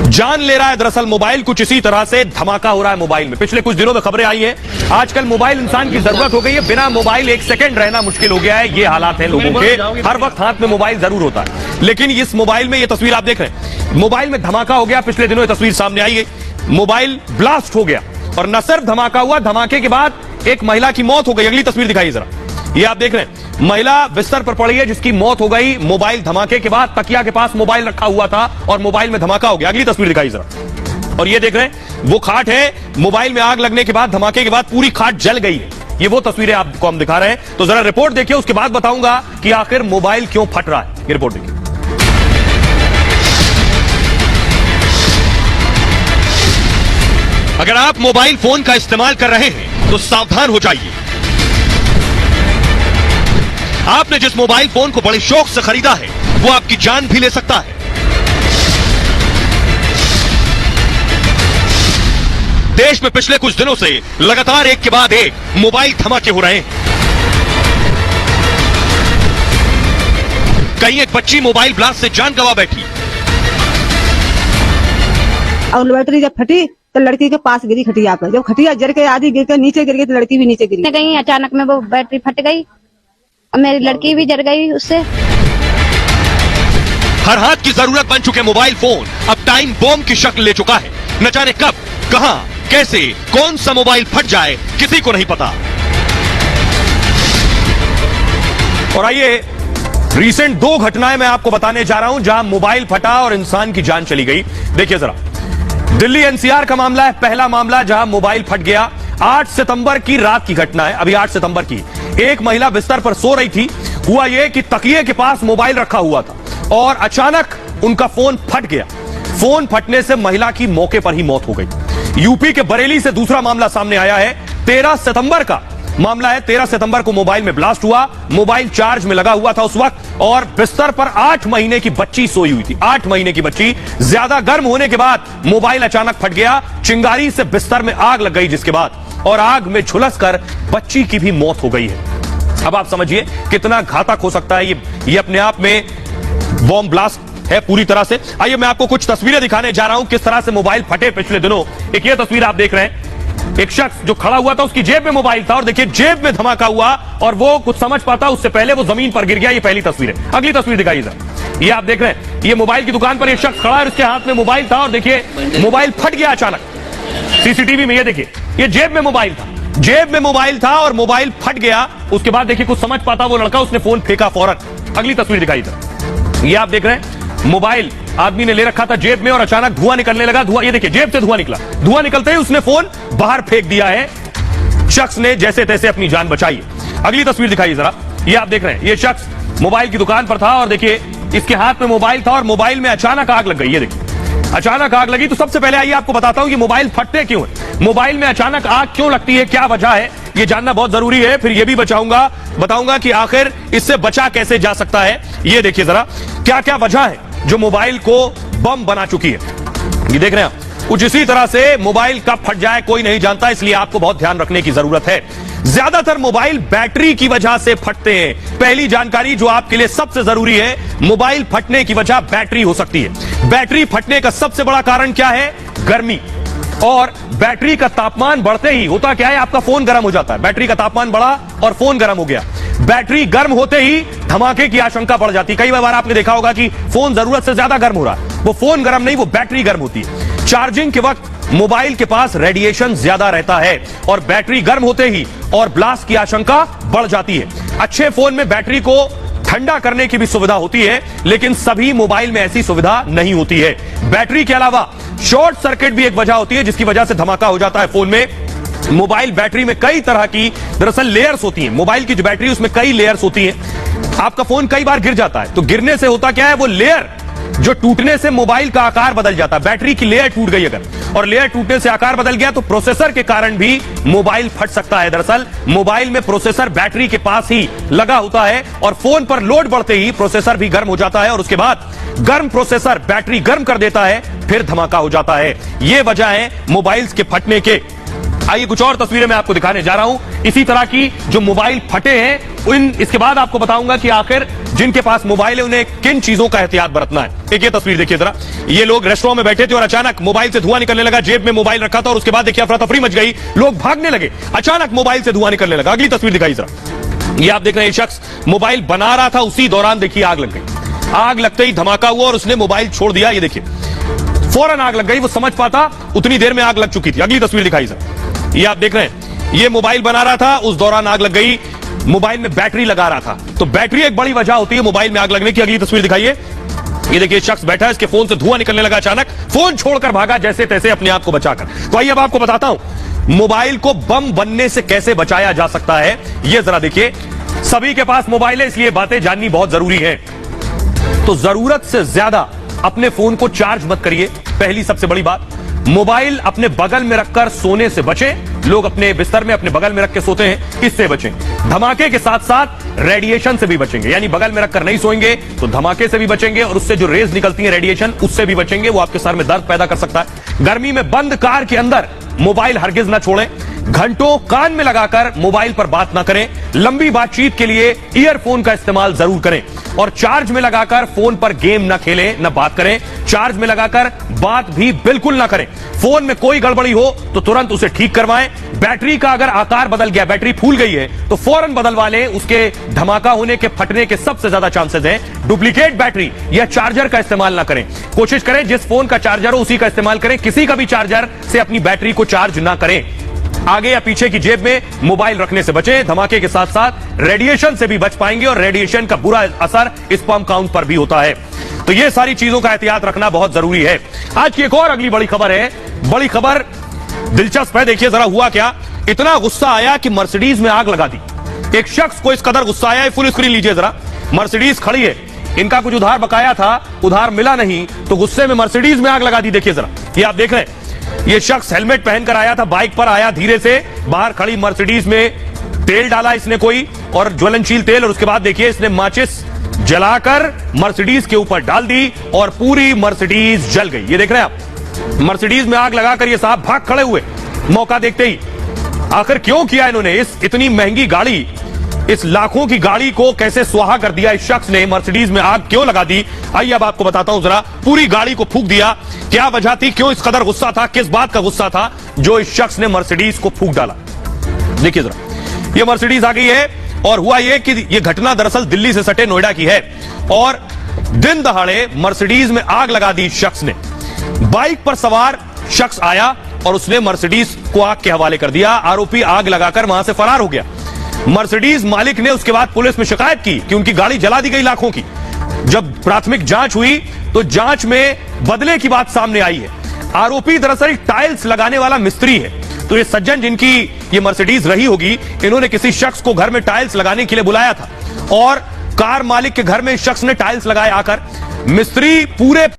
जान ले रहा है दरअसल मोबाइल। कुछ इसी तरह से धमाका हो रहा है मोबाइल में। पिछले कुछ दिनों में खबरें आई हैं, आजकल मोबाइल इंसान की जरूरत हो गई है। बिना मोबाइल एक सेकंड रहना मुश्किल हो गया है। ये हालात है लोगों के। हर वक्त हाथ में मोबाइल जरूर होता है, लेकिन इस मोबाइल में ये तस्वीर आप देख रहे हैं, मोबाइल में धमाका हो गया। पिछले दिनों ये तस्वीर सामने आई है, मोबाइल ब्लास्ट हो गया। और न सिर्फ धमाका हुआ, धमाके के बाद एक महिला की मौत हो गई। अगली तस्वीर दिखाइए जरा, ये आप देख रहे हैं, महिला बिस्तर पर पड़ी है जिसकी मौत हो गई मोबाइल धमाके के बाद। तकिया के पास मोबाइल रखा हुआ था और मोबाइल में धमाका हो गया। अगली तस्वीर दिखाइए जरा, और ये देख रहे हैं वो खाट है, मोबाइल में आग लगने के बाद, धमाके के बाद पूरी खाट जल गई है। ये वो तस्वीरें आपको हम दिखा रहे हैं। तो जरा रिपोर्ट देखिए, उसके बाद बताऊंगा कि आखिर मोबाइल क्यों फट रहा है। ये रिपोर्ट देखिए। अगर आप मोबाइल फोन का इस्तेमाल कर रहे हैं तो सावधान हो जाइए। आपने जिस मोबाइल फोन को बड़े शौक से खरीदा है वो आपकी जान भी ले सकता है। देश में पिछले कुछ दिनों से लगातार एक के बाद एक मोबाइल धमाके हो रहे हैं। कहीं एक बच्ची मोबाइल ब्लास्ट से जान गंवा बैठी, और बैटरी जब फटी तो लड़की के पास गिरी खटिया पर। जब खटिया जर के आधी गिर के नीचे गिर गई तो लड़की भी नीचे गिरी। कहीं अचानक में वो बैटरी फट गई और मेरी लड़की भी जल गई उससे। हर हाथ की जरूरत बन चुके मोबाइल फोन अब टाइम बॉम्ब की शक्ल ले चुका है। न जाने कब, कहां, कैसे, कौन सा मोबाइल फट जाए किसी को नहीं पता। और आइए रीसेंट दो घटनाएं मैं आपको बताने जा रहा हूं जहां मोबाइल फटा और इंसान की जान चली गई। देखिए जरा, दिल्ली एनसीआर का मामला है। पहला मामला जहां मोबाइल फट गया, 8 सितंबर की रात की घटना है। अभी 8 सितंबर की, एक महिला बिस्तर पर सो रही थी। हुआ यह कि तकिए के पास मोबाइल रखा हुआ था और अचानक उनका फोन फट गया। फोन फटने से महिला की मौके पर ही मौत हो गई। यूपी के बरेली से दूसरा मामला सामने आया है। 13 सितंबर का मामला है। 13 सितंबर को मोबाइल में ब्लास्ट हुआ। मोबाइल चार्ज में लगा हुआ था उस वक्त, और बिस्तर पर 8 महीने की बच्ची सोई हुई थी। 8 महीने की बच्ची। ज्यादा गर्म होने के बाद मोबाइल अचानक फट गया। चिंगारी से बिस्तर में आग लग गई, जिसके बाद और आग में झुलसकर बच्ची की भी मौत हो गई है। अब आप समझिए कितना घातक हो सकता है ये अपने आप में बॉम्ब ब्लास्ट है पूरी तरह से। आइए मैं आपको कुछ तस्वीरें दिखाने जा रहा हूं किस तरह से मोबाइल फटे पिछले दिनों। एक ये तस्वीर आप देख रहे हैं, एक शख्स जो खड़ा हुआ था उसकी जेब में मोबाइल था, और देखिए जेब में धमाका हुआ और वो कुछ समझ पाता उससे पहले वो जमीन पर गिर गया। ये पहली तस्वीर है। अगली तस्वीर दिखाइए सर, ये आप देख रहे हैं, ये मोबाइल की दुकान पर एक शख्स खड़ा है, उसके हाथ में मोबाइल था और देखिए मोबाइल फट गया अचानक। सीसीटीवी में ये देखिए, ये जेब में मोबाइल था, जेब में मोबाइल था और मोबाइल फट गया। उसके बाद देखिए कुछ समझ पाता वो लड़का, उसने फोन फेंका फौरन। अगली तस्वीर दिखाई सर, ये आप देख रहे हैं, मोबाइल आदमी ने ले रखा था जेब में और अचानक धुआं निकलने लगा। धुआं, ये देखिए जेब से धुआं निकला। धुआं निकलते ही उसने फोन बाहर फेंक दिया है। शख्स ने जैसे तैसे अपनी जान बचाई है। अगली तस्वीर दिखाइए जरा, ये आप देख रहे हैं, ये शख्स मोबाइल की दुकान पर था और देखिए इसके हाथ में मोबाइल था और मोबाइल में अचानक आग लग गई। ये देखिए अचानक आग लगी। तो सबसे पहले आइए आपको बताता हूं कि मोबाइल फटते क्यों है, मोबाइल में अचानक आग क्यों लगती है, क्या वजह है, ये जानना बहुत जरूरी है। फिर ये भी बताऊंगा कि आखिर इससे बचा कैसे जा सकता है। ये देखिए जरा क्या क्या वजह है जो मोबाइल को बम बना चुकी है। ये देख रहे हैं आप, कुछ इसी तरह से मोबाइल कब फट जाए कोई नहीं जानता, इसलिए आपको बहुत ध्यान रखने की जरूरत है। ज्यादातर मोबाइल बैटरी की वजह से फटते हैं। पहली जानकारी जो आपके लिए सबसे जरूरी है, मोबाइल फटने की वजह बैटरी हो सकती है। बैटरी फटने का सबसे बड़ा कारण क्या है? गर्मी। और बैटरी का तापमान बढ़ते ही होता क्या है, आपका फोन गर्म हो जाता है। बैटरी का तापमान बढ़ा और फोन गर्म हो गया। बैटरी गर्म होते ही धमाके की आशंका बढ़ जाती है। कई बार आपने देखा होगा कि फोन जरूरत से ज्यादा गर्म हो रहा है, वो फोन गर्म नहीं, वो बैटरी गर्म होती है। चार्जिंग के वक्त मोबाइल के पास रेडिएशन ज्यादा रहता है और बैटरी गर्म होते ही और ब्लास्ट की आशंका बढ़ जाती है। अच्छे फोन में बैटरी को ठंडा करने की भी सुविधा होती है, लेकिन सभी मोबाइल में ऐसी सुविधा नहीं होती है। बैटरी के अलावा शॉर्ट सर्किट भी एक वजह होती है जिसकी वजह से धमाका हो जाता है फोन में। मोबाइल बैटरी में कई तरह की दरअसल लेयर्स होती हैं। मोबाइल की जो बैटरी उसमें कई लेयर्स होती हैं। आपका फोन कई बार गिर जाता है, तो गिरने से होता क्या है, वो लेयर जो टूटने से मोबाइल का आकार बदल जाता है। बैटरी की लेयर टूट गई अगर, और लेयर टूटने से आकार बदल गया तो प्रोसेसर के कारण भी मोबाइल फट सकता है। दरअसल मोबाइल में प्रोसेसर बैटरी के पास ही लगा होता है और फोन पर लोड बढ़ते ही प्रोसेसर भी गर्म हो जाता है और उसके बाद गर्म प्रोसेसर बैटरी गर्म कर देता है, फिर धमाका हो जाता है। ये वजह है मोबाइल्स के फटने के। आइए कुछ और तस्वीरें मैं आपको दिखाने जा रहा हूं इसी तरह की जो मोबाइल फटे हैं। इसके बाद आपको बताऊंगा कि आखिर जिनके पास मोबाइल है उन्हें किन चीजों का एहतियात बरतना है। एक ये तस्वीर देखिए जरा, ये लोग रेस्टोरेंट में बैठे थे और अचानक मोबाइल से धुआं निकलने लगा, जेब में मोबाइल रखा था और उसके बाद देखिए अफरा तफरी मच गई, लोग भागने लगे, अचानक मोबाइल से धुआं निकलने लगा। अगली तस्वीर दिखाई जरा, ये आप देख रहे हैं, शख्स मोबाइल बना रहा था, उसी दौरान देखिए आग लग गई। आग लगते ही धमाका हुआ और उसने मोबाइल छोड़ दिया। ये देखिए फौरन आग लग गई, वो समझ पाता उतनी देर में आग लग चुकी थी। अगली तस्वीर दिखाई सर, ये आप देख रहे हैं, ये मोबाइल बना रहा था, उस दौरान आग लग गई। मोबाइल में बैटरी लगा रहा था, तो बैटरी एक बड़ी वजह होती है मोबाइल में आग लगने की। अगली तस्वीर दिखाइए, ये देखिए शख्स बैठा है, इसके फोन से धुआं निकलने लगा, अचानक फोन छोड़कर भागा जैसे तैसे अपने आप को बचाकर। तो आइए अब आपको बताता हूं मोबाइल को बम बनने से कैसे बचाया जा सकता है। ये जरा देखिए, सभी के पास मोबाइल है इसलिए बातें जाननी बहुत जरूरी है। तो जरूरत से ज्यादा अपने फोन को चार्ज मत करिए। पहली सबसे बड़ी बात, मोबाइल अपने बगल में रखकर सोने से बचें। लोग अपने बिस्तर में अपने बगल में रख के सोते हैं, इससे बचें। धमाके के साथ साथ रेडिएशन से भी बचेंगे, यानी बगल में रखकर नहीं सोएंगे तो धमाके से भी बचेंगे और उससे जो रेज निकलती है रेडिएशन, उससे भी बचेंगे। वो आपके सर में दर्द पैदा कर सकता है। गर्मी में बंद कार के अंदर मोबाइल हरगिज ना छोड़ें। घंटों कान में लगाकर मोबाइल पर बात ना करें। लंबी बातचीत के लिए ईयरफोन का इस्तेमाल जरूर करें और चार्ज में लगाकर फोन पर गेम ना खेलें, ना बात करें। चार्ज में लगाकर बात भी बिल्कुल ना करें। फोन में कोई गड़बड़ी हो तो तुरंत उसे ठीक करवाएं। बैटरी का अगर आकार बदल गया, बैटरी फूल गई है तो फौरन बदलवा लें, उसके धमाका होने के, फटने के सबसे ज्यादा चांसेस हैं। डुप्लीकेट बैटरी या चार्जर का इस्तेमाल ना करें। कोशिश करें जिस फोन का चार्जर हो उसी का इस्तेमाल करें। किसी का भी चार्जर से अपनी बैटरी को चार्ज ना करें। आगे या पीछे की जेब में मोबाइल रखने से बचें। धमाके के साथ साथ रेडिएशन से भी बच पाएंगे और रेडिएशन का बुरा असर स्पर्म काउंट पर भी होता है। तो ये सारी चीजों का एहतियात रखना बहुत जरूरी है। आज की एक और अगली बड़ी खबर है। बड़ी खबर दिलचस्प है, देखिए जरा हुआ क्या। इतना गुस्सा आया कि मर्सिडीज में आग लगा दी। एक शख्स को इस कदर गुस्सा आया, फुल स्क्रीन लीजिए जरा। मर्सिडीज खड़ी है, इनका कुछ उधार बकाया था, उधार मिला नहीं तो गुस्से में मर्सिडीज में आग लगा दी। देखिए जरा, ये आप देख रहे हैं, ये शख्स हेलमेट पहनकर आया था, बाइक पर आया, धीरे से बाहर खड़ी मर्सिडीज में तेल डाला इसने कोई, और ज्वलनशील तेल, और उसके बाद देखिए इसने माचिस जलाकर मर्सिडीज के ऊपर डाल दी और पूरी मर्सिडीज जल गई। ये देख रहे हैं आप, मर्सिडीज में आग लगाकर ये साहब भाग खड़े हुए मौका देखते ही। आखिर क्यों किया इन्होंने? इस इतनी महंगी गाड़ी, इस लाखों की गाड़ी को कैसे स्वाहा कर दिया इस शख्स ने? मर्सिडीज में आग क्यों लगा दी? आइए अब आपको बताता हूं जरा। पूरी गाड़ी को फूंक दिया। क्या वजह थी, क्यों इस कदर गुस्सा था, किस बात का गुस्सा था जो इस शख्स ने मर्सिडीज को फूंक डाला? देखिए जरा, ये मर्सिडीज आ गई है और हुआ ये कि ये घटना दरअसल दिल्ली से सटे नोएडा की है और दिन दहाड़े मर्सिडीज में आग लगा दी इस शख्स ने। बाइक पर सवार शख्स आया और उसने मर्सिडीज को आग के हवाले कर दिया। आरोपी आग लगाकर वहां से फरार हो गया। मर्सिडीज मालिक ने उसके बाद पुलिस में शिकायत की कि उनकी गाड़ी जला दी गई लाखों की। जब प्राथमिक जांच हुई तो जांच में बदले की बात सामने आई है। आरोपी दरअसल टाइल्स लगाने वाला मिस्त्री है। तो ये सज्जन जिनकी ये मर्सिडीज रही होगी, इन्होंने किसी शख्स को घर में टाइल्स लगाने के लिए बुलाया था और कार मालिक के घर में इस शख्स ने टाइल्स लगाए आकर। मिस्त्री पूरे